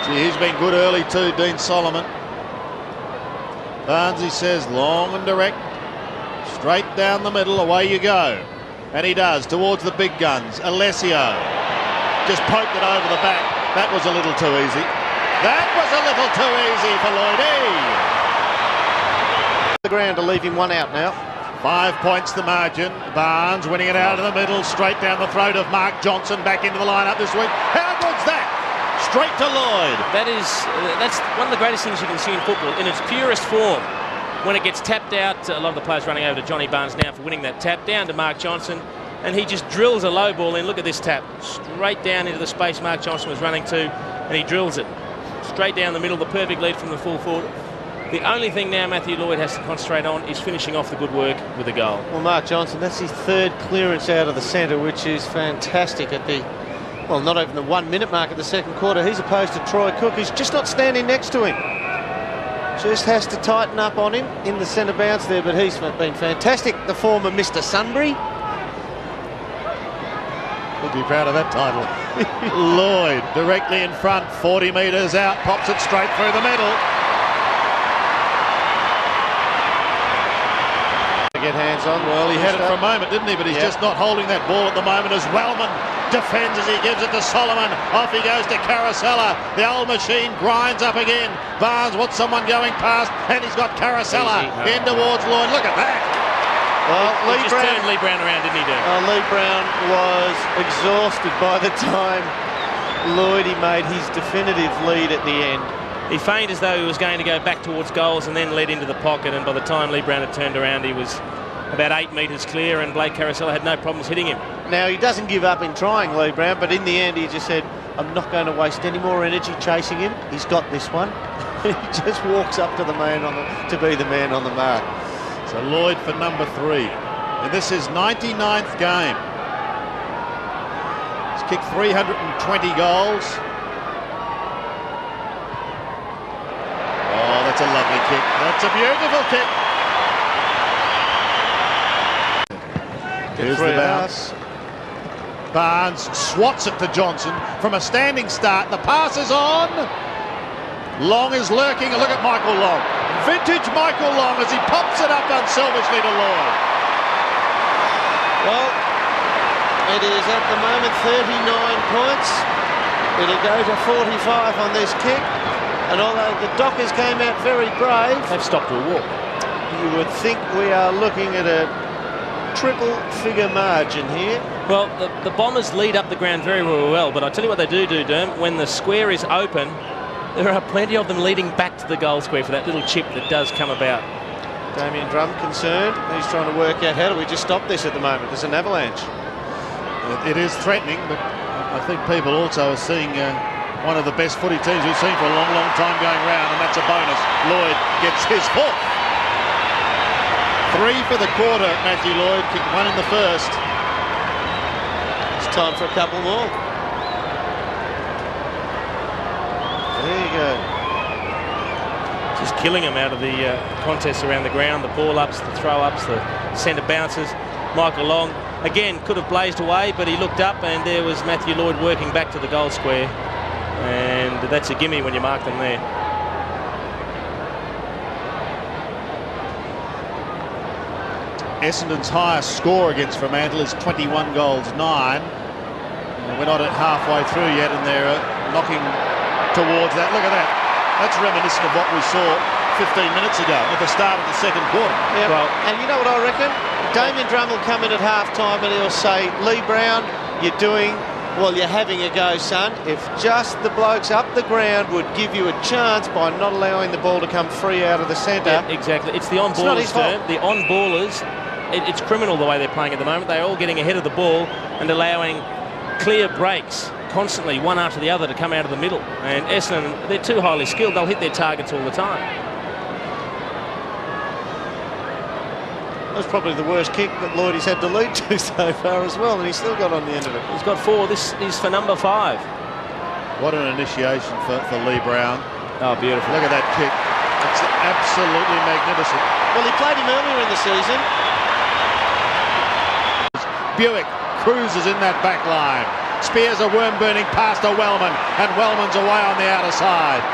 Gee, he's been good early too, Dean Solomon. Barnesy says long and direct, straight down the middle, away you go. And he does, towards the big guns. Alessio just poked it over the back. That was a little too easy. That was a little too easy for Lloyd. The ground to leave him one out now. 5 points the margin. Barnes winning it out of the middle, straight down the throat of Mark Johnson, back into the lineup this week. How good's that? Straight to Lloyd. That's one of the greatest things you can see in football in its purest form. When it gets tapped out, a lot of the players running over to Johnny Barnes now for winning that tap, down to Mark Johnson, and he just drills a low ball in. Look at this tap, straight down into the space Mark Johnson was running to, and he drills it straight down the middle. The perfect lead from the full forward. The only thing now Matthew Lloyd has to concentrate on is finishing off the good work with a goal. Well, Mark Johnson, that's his third clearance out of the centre, which is fantastic at the, well, not even the 1 minute mark of the second quarter. He's opposed to Troy Cook, who's just not standing next to him. Just has to tighten up on him in the centre bounce there, but he's been fantastic. The former Mr. Sunbury. He'll be proud of that title. Lloyd directly in front, 40 metres out, pops it straight through the middle. Get hands on. Well, he had it for a moment, didn't he? But he's just not holding that ball at the moment as Wellman defends as he gives it to Solomon. Off he goes to Caracella. The old machine grinds up again. Barnes wants someone going past, and he's got Caracella in towards Lloyd. Look at that. Well, he just turned Lee Brown around, didn't he, Derm? Lee Brown was exhausted by the time Lloyd made his definitive lead at the end. He feigned as though he was going to go back towards goals and then led into the pocket, and by the time Lee Brown had turned around, he was about 8 metres clear, and Blake Caracella had no problems hitting him. Now, he doesn't give up in trying, Lee Brown, but in the end he just said, I'm not going to waste any more energy chasing him. He's got this one. He just walks up to the man to be the man on the mark. So Lloyd for number 3. And this is 99th game. He's kicked 320 goals. Oh, that's a lovely kick. That's a beautiful kick. Here's the bounce. Barnes swats it to Johnson from a standing start. The pass is on. Long is lurking. Look at Michael Long. Vintage Michael Long as he pops it up unselfishly to Lloyd. Well, it is at the moment 39 points. It'll go to 45 on this kick. And although the Dockers came out very brave, they've stopped to a walk. You would think we are looking at a triple-figure margin here. Well, the Bombers lead up the ground very, very well, but I tell you what they do, Derm, when the square is open, there are plenty of them leading back to the goal square for that little chip that does come about. Damien Drum concerned. He's trying to work out how do we just stop this at the moment. There's an avalanche. It is threatening, but I think people also are seeing one of the best footy teams we've seen for a long, long time going round, and that's a bonus. Lloyd gets his 4th. 3 for the quarter, Matthew Lloyd. Kicked 1 in the first. It's time for a couple more. There you go. Just killing him out of the contests around the ground. The ball-ups, the throw-ups, the centre bounces. Michael Long, again, could have blazed away, but he looked up and there was Matthew Lloyd working back to the goal square. And that's a gimme when you mark them there. Essendon's highest score against Fremantle is 21 goals, 9. We're not at halfway through yet, and they're knocking towards that. Look at that. That's reminiscent of what we saw 15 minutes ago at the start of the second quarter. Yep. Well, and you know what I reckon? Damien Drum will come in at half-time and he'll say, Lee Brown, you're doing, well, you're having a go, son. If just the blokes up the ground would give you a chance by not allowing the ball to come free out of the centre. Yeah, exactly. It's the on-ballers, the on-ballers. It's criminal the way they're playing at the moment. They're all getting ahead of the ball and allowing clear breaks constantly, one after the other, to come out of the middle. And Essendon, they're too highly skilled. They'll hit their targets all the time. That's probably the worst kick that Lloyd has had to lead to so far as well, and he's still got on the end of it. He's got 4. This is for number 5. What an initiation for Lee Brown. Oh, beautiful. Look at that kick. It's absolutely magnificent. Well, he played him earlier in the season. Buick cruises in that back line. Spears a worm-burning pass to Wellman, and Wellman's away on the outer side.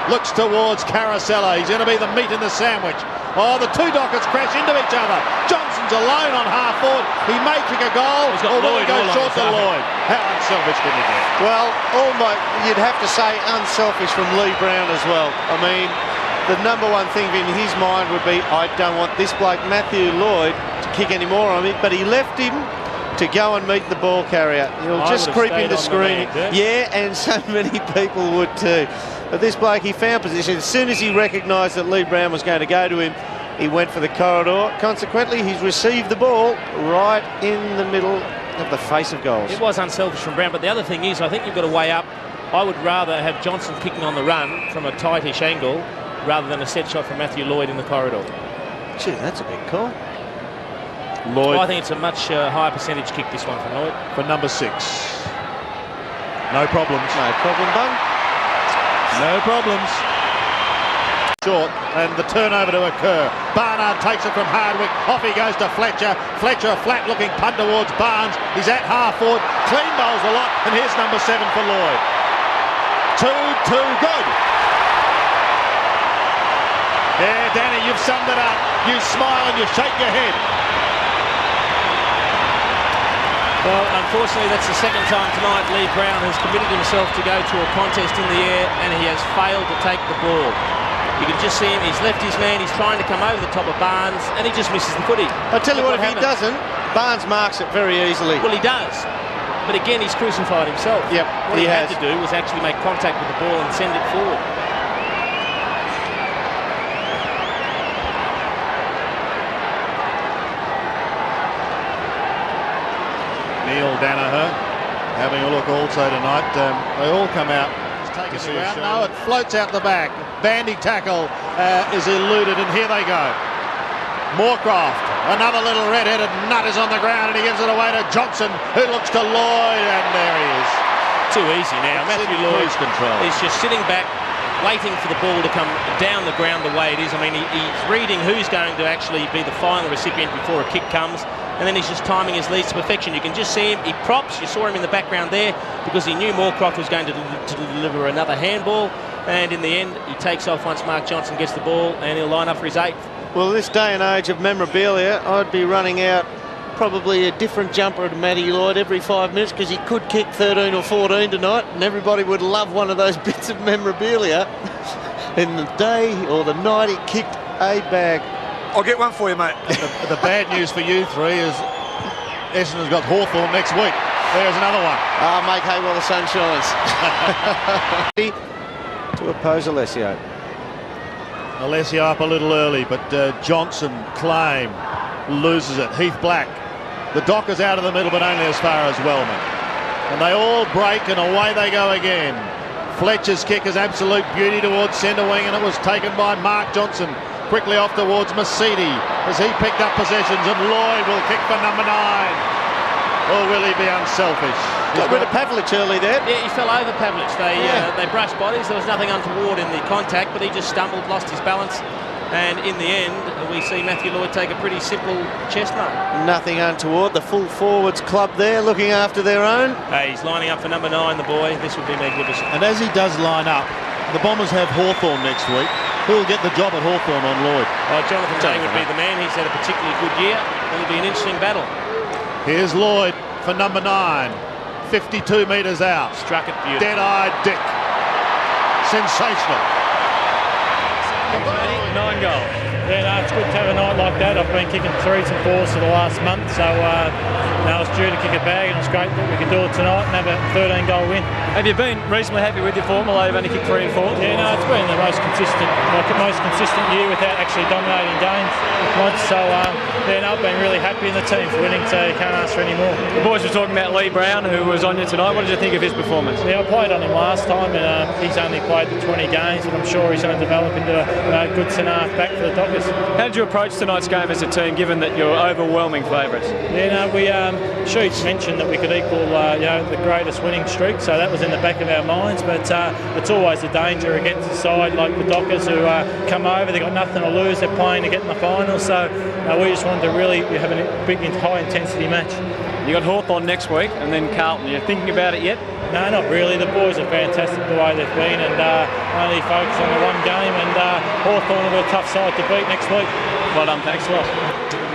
Looks towards Carosella. He's going to be the meat in the sandwich. Oh, the two Dockers crash into each other. Johnson's alone on half forward. He may kick a goal, or will he go short to Lloyd? How unselfish can he get? Well, you'd have to say unselfish from Lee Brown as well. I mean, the number one thing in his mind would be, I don't want this bloke, Matthew Lloyd, to kick any more on me, but he left him to go and meet the ball carrier. He'll just creep into screening. Yeah, and so many people would too. But this bloke, he found position. As soon as he recognised that Lee Brown was going to go to him, he went for the corridor. Consequently, he's received the ball right in the middle of the face of goals. It was unselfish from Brown, but the other thing is, I think you've got to weigh up. I would rather have Johnson kicking on the run from a tightish angle rather than a set shot from Matthew Lloyd in the corridor. Gee, that's a big call. Lloyd. I think it's a much higher percentage kick, this one, from Lloyd. For number 6. No problems. No problem, Bung. No problems. Short, and the turnover to occur. Barnard takes it from Hardwick. Off he goes to Fletcher. Fletcher, a flat-looking punt towards Barnes. He's at half forward. Clean bowls a lot, and here's number 7 for Lloyd. 2-2, good. Yeah, Danny, you've summed it up. You smile and you shake your head. Well, unfortunately, that's the second time tonight Lee Brown has committed himself to go to a contest in the air, and he has failed to take the ball. You can just see him, he's left his man, he's trying to come over the top of Barnes, and he just misses the footy. I'll tell you what, if he doesn't, Barnes marks it very easily. Well, he does. But again, he's crucified himself. Yep, what he had to do was actually make contact with the ball and send it forward. Neil Danaher having a look also tonight. They all come out. It's taken the ground. No, it floats out the back. Bandy tackle is eluded, and here they go. Moorcroft, another little red-headed nut is on the ground, and he gives it away to Johnson, who looks to Lloyd, and there he is. Too easy now. Matthew Lloyd is just sitting back, waiting for the ball to come down the ground the way it is. I mean, he's reading who's going to actually be the final recipient before a kick comes, and then he's just timing his leads to perfection. You can just see him, he props, you saw him in the background there, because he knew Moorcroft was going to deliver another handball, and in the end, he takes off once Mark Johnson gets the ball, and he'll line up for his 8th. Well, this day and age of memorabilia, I'd be running out probably a different jumper to Matty Lloyd every 5 minutes, because he could kick 13 or 14 tonight, and everybody would love one of those bits of memorabilia. In the day or the night he kicked a bag. I'll get one for you, mate. The bad news for you three is Essendon's got Hawthorn next week. There's another one. Make hay while the sun shines. To oppose Alessio. Alessio up a little early, but Johnson, claim, loses it. Heath Black. The Dockers out of the middle, but only as far as Wellman. And they all break, and away they go again. Fletcher's kick is absolute beauty towards centre wing, and it was taken by Mark Johnson. Quickly off towards Mercedes as he picked up possessions, and Lloyd will kick for number 9. Or will he be unselfish? Got rid of Pavlich early there. Yeah, he fell over Pavlich. They brushed bodies. There was nothing untoward in the contact, but he just stumbled, lost his balance, and in the end, we see Matthew Lloyd take a pretty simple chest mark. Nothing untoward. The full forwards club there looking after their own. Hey, he's lining up for number 9, the boy. This would be magnificent. And as he does line up, the Bombers have Hawthorn next week. Who'll get the job at Hawthorn on Lloyd? Jonathan Day would be the man. He's had a particularly good year. It'll be an interesting battle. Here's Lloyd for number 9. 52 metres out. Struck it beautifully. Dead-eyed Dick. Sensational. 9 goals. Yeah, no, it's good to have a night like that. I've been kicking 3s and 4s for the last month, so I was due to kick a bag, and it's great that we could do it tonight and have a 13-goal win. Have you been reasonably happy with your form, although you've only kicked 3 and 4? Yeah, no, it's been the most consistent year without actually dominating games once. So, I've been really happy in the team for winning, so you can't ask for any more. The boys were talking about Lee Brown, who was on you tonight. What did you think of his performance? Yeah, I played on him last time, and he's only played the 20 games, and I'm sure he's going to develop into a good centre back for the Dockers. How did you approach tonight's game as a team, given that you're overwhelming favourites? Yeah, no, we Sheets mentioned that we could equal the greatest winning streak, so that was in the back of our minds. But it's always a danger against a side like the Dockers who come over. They've got nothing to lose. They're playing to get in the final, so we just wanted to really have a big, high intensity match. You got Hawthorn next week, and then Carlton. Are you thinking about it yet? No, not really. The boys are fantastic the way they've been, and only focus on the one game. And Hawthorn will be a tough side to beat next week. Well done, thanks. Thanks a lot.